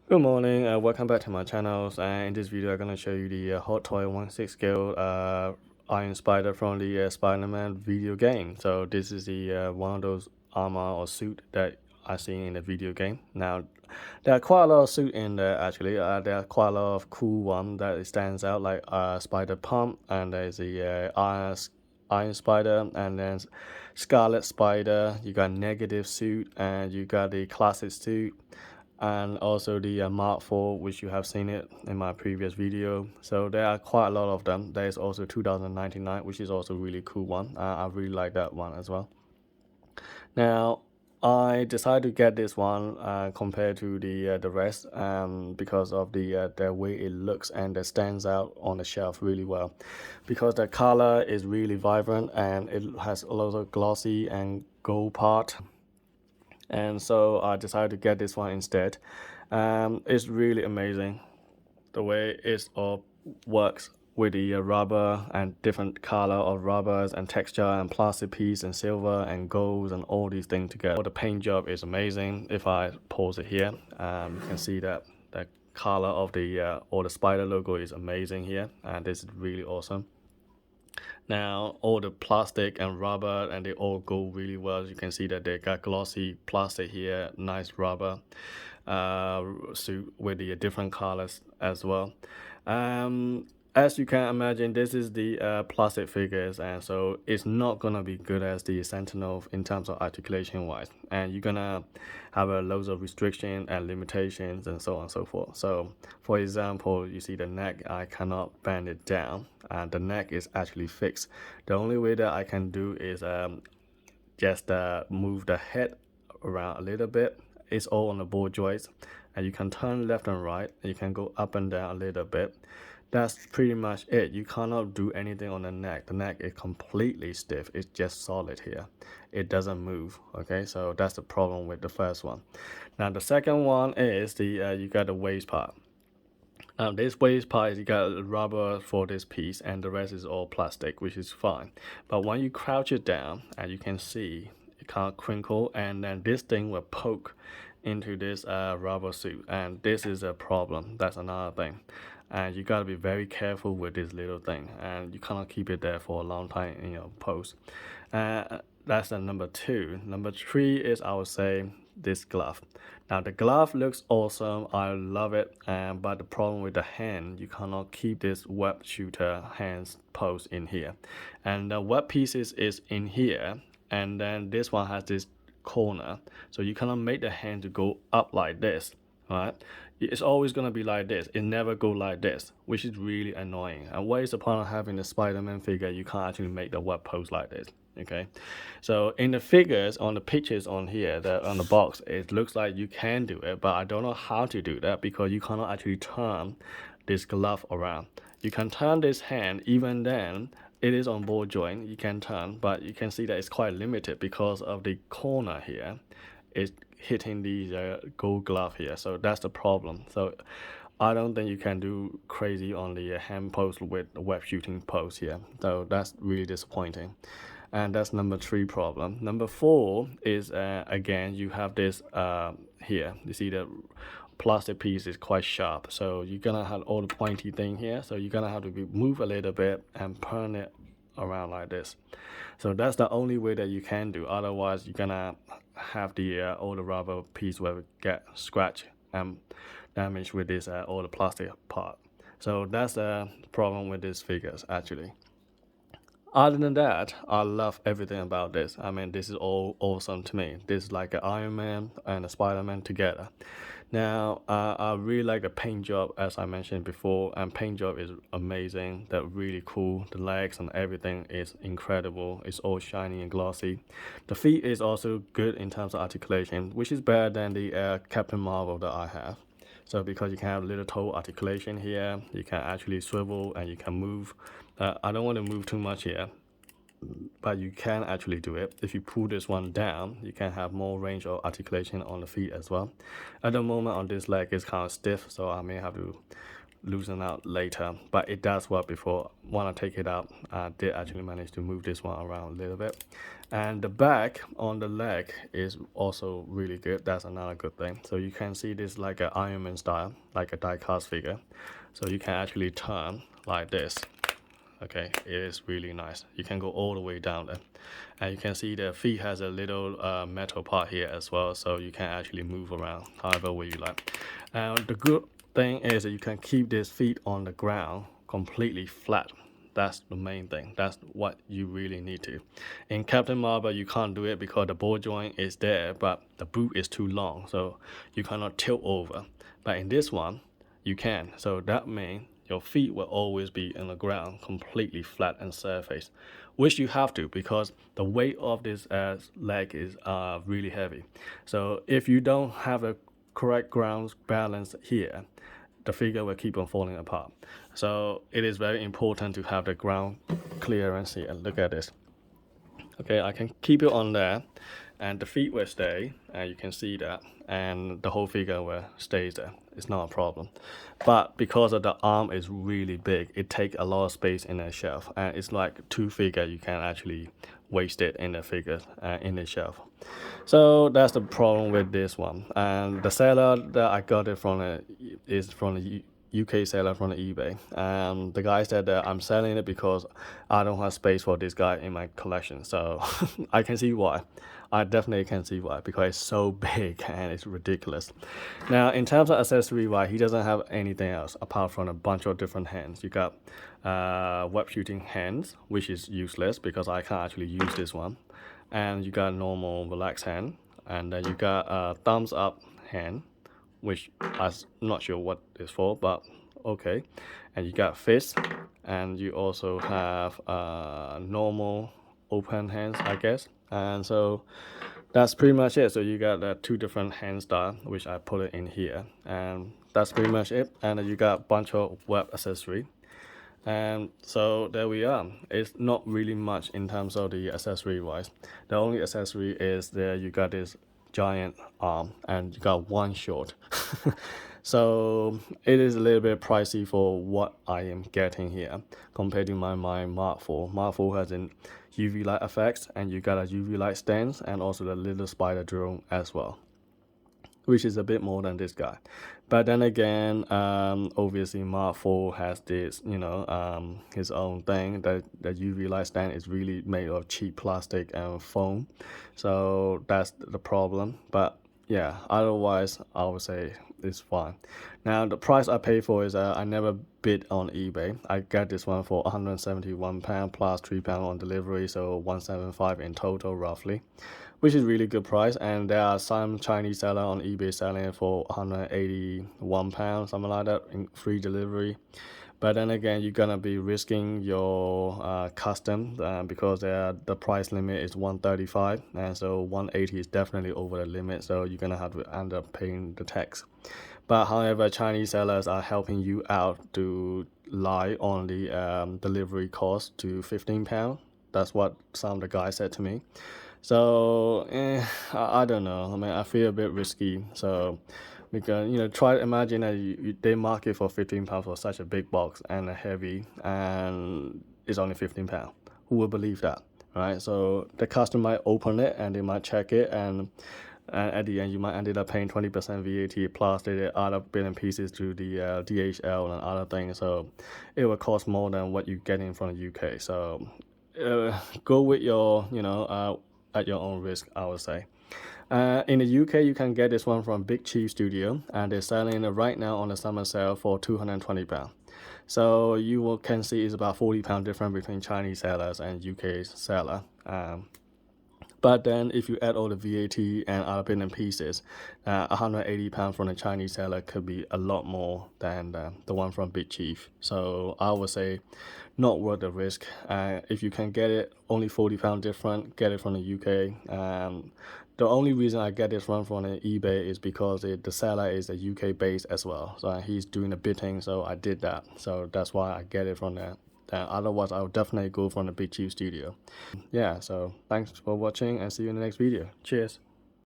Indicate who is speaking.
Speaker 1: Good morning, welcome back to my channel. And in this video, I'm gonna show you the Hot Toy 1/6 scale Iron Spider from the Spider-Man video game. So this is the one of those armor or suit that I seen in the video game. Now, there are quite a lot of suit in there actually. There are quite a lot of cool one that stands out, like Spider Pump, and there's the Iron Spider, and then Scarlet Spider. You got Negative suit, and you got the classic suit, and also the Mark IV, which you have seen it in my previous video. So there are quite a lot of them. There is also 2099, which is also a really cool one. I really like that one as well. Now, I decided to get this one compared to the rest because of the way it looks and it stands out on the shelf really well, because the color is really vibrant and it has a lot of glossy and gold part, and so I decided to get this one instead. It's really amazing the way it all works with the rubber and different color of rubbers and texture and plastic piece and silver and gold and all these things together. The paint job is amazing. If I pause it here, you can see that the color of the or the spider logo is amazing here, and this is really awesome. Now all the plastic and rubber, and they all go really well. You can see that they got glossy plastic here, nice rubber suit with the different colors as well. As you can imagine, this is the plastic figures, and so it's not gonna be good as the Sentinel in terms of articulation wise, and you're gonna have loads of restriction and limitations and so on and so forth. So for example, you see the neck, I cannot bend it down, and the neck is actually fixed. The only way that I can do is just move the head around a little bit. It's all on the ball joints, and you can turn left and right, and you can go up and down a little bit. That's pretty much it. You cannot do anything on the neck. The neck is completely stiff. It's just solid here. It doesn't move. Okay, so that's the problem with the first one. Now the second one is the you got the waist part. This waist part is you got rubber for this piece, and the rest is all plastic, which is fine. But when you crouch it down, and you can see it can't crinkle, and then this thing will poke into this rubber suit, and this is a problem. That's another thing, and you got to be very careful with this little thing, and you cannot keep it there for a long time in your pose. That's the number two. Number three is, I would say, this glove. Now the glove looks awesome, I love it, but the problem with the hand, you cannot keep this web shooter hands pose in here, and the web pieces is in here, and then this one has this corner, so you cannot make the hand to go up like this, right? It's always going to be like this. It never go like this, which is really annoying. And what is the point of having the Spider-Man figure? You can't actually make the web pose like this. Okay, so in the figures, on the pictures on here, on the box, it looks like you can do it, but I don't know how to do that, because you cannot actually turn this glove around. You can turn this hand, even then it is on ball joint, you can turn, but you can see that it's quite limited because of the corner here. It's hitting the gold glove here, so that's the problem. So I don't think you can do crazy on the hand pose with the web shooting pose here, so that's really disappointing. And that's number three problem. Number four is again, you have this here, you see the plastic piece is quite sharp, so you're gonna have all the pointy thing here, so you're gonna have to move a little bit and turn it around like this. So that's the only way that you can do, otherwise you're gonna have the all the rubber piece will get scratched and damaged with this all the plastic part. So that's the problem with these figures actually. Other than that, I love everything about this. I mean, this is all awesome to me. This is like an Iron Man and a Spider-Man together. Now, I really like the paint job, as I mentioned before, and paint job is amazing. They're really cool. The legs and everything is incredible. It's all shiny and glossy. The feet is also good in terms of articulation, which is better than the Captain Marvel that I have. So because you can have little toe articulation here, you can actually swivel and you can move. I don't want to move too much here, but you can actually do it. If you pull this one down, you can have more range of articulation on the feet as well. At the moment on this leg is kind of stiff, so I may have to loosen out later, but it does work. Before when I take it out, I did actually manage to move this one around a little bit. And the back on the leg is also really good. That's another good thing. So you can see this like an Iron Man style, like a die-cast figure. So you can actually turn like this. Okay, it is really nice. You can go all the way down there, and you can see the feet has a little metal part here as well, so you can actually move around however way you like. And the good thing is that you can keep this feet on the ground completely flat. That's the main thing. That's what you really need to. In Captain Marvel, you can't do it because the ball joint is there, but the boot is too long, so you cannot tilt over. But in this one, you can. So that means your feet will always be in the ground, completely flat and surface, which you have to because the weight of this leg is really heavy. So if you don't have a correct ground balance here, the figure will keep on falling apart. So it is very important to have the ground clearance here. Look at this. Okay, I can keep it on there, and the feet will stay, and you can see that, and the whole figure will stay there. It's not a problem. But because of the arm is really big, it takes a lot of space in the shelf, and it's like two figures. You can actually waste it in the figure in the shelf. So that's the problem with this one. And the seller that I got it from is from the UK seller from the eBay. The guy said that I'm selling it because I don't have space for this guy in my collection. So I can see why. I definitely can see why, because it's so big and it's ridiculous. Now, in terms of accessory wise, he doesn't have anything else apart from a bunch of different hands. You got web shooting hands, which is useless because I can't actually use this one. And you got normal relaxed hand, and then you got a thumbs up hand, which I'm not sure what it's for, but okay. And you got fist, and you also have normal open hands, I guess. And so that's pretty much it. So you got two different hand style, which I put it in here, and that's pretty much it. And you got a bunch of web accessory. And so there we are. It's not really much in terms of the accessory wise. The only accessory is there you got this giant arm and you got one short. So it is a little bit pricey for what I am getting here compared to my Mark IV. Mark IV has an UV light effects, and you got a UV light stance and also the little spider drone as well, which is a bit more than this guy. But then again, obviously Mark IV has this, his own thing. That the UV light stand is really made of cheap plastic and foam, so that's the problem. But yeah, otherwise I would say it's fine. Now the price I pay for is I never bid on eBay. I got this one for £171 plus £3 on delivery, so 175 in total roughly, which is really good price. And there are some Chinese seller on eBay selling it for £181, something like that, in free delivery. But then again, you're gonna be risking your custom because the price limit is 135, and so 180 is definitely over the limit. So you're gonna have to end up paying the tax. But however, Chinese sellers are helping you out to lie on the delivery cost to £15. That's what some of the guys said to me. So I don't know. I mean, I feel a bit risky. So because try to imagine that they market for £15 for such a big box and a heavy, and it's only £15. Who will believe that, right? So the customer might open it and they might check it, and at the end you might end up paying 20% VAT plus the other bits and pieces to the DHL and other things. So it will cost more than what you get in from the UK. So go with your at your own risk, I would say. In the UK, you can get this one from Big Chief Studio, and they're selling it right now on the summer sale for £220. So you can see it's about £40 difference between Chinese sellers and UK seller. But then if you add all the VAT and other bits and pieces, £180 from the Chinese seller could be a lot more than the one from Big Chief. So I would say not worth the risk. If you can get it only £40 different, get it from the UK. The only reason I get this one from the eBay is because the seller is a UK based as well. So he's doing the bidding, so I did that. So that's why I get it from there. Otherwise, I would definitely go from the Big Chief Studio. Yeah, so thanks for watching and see you in the next video. Cheers.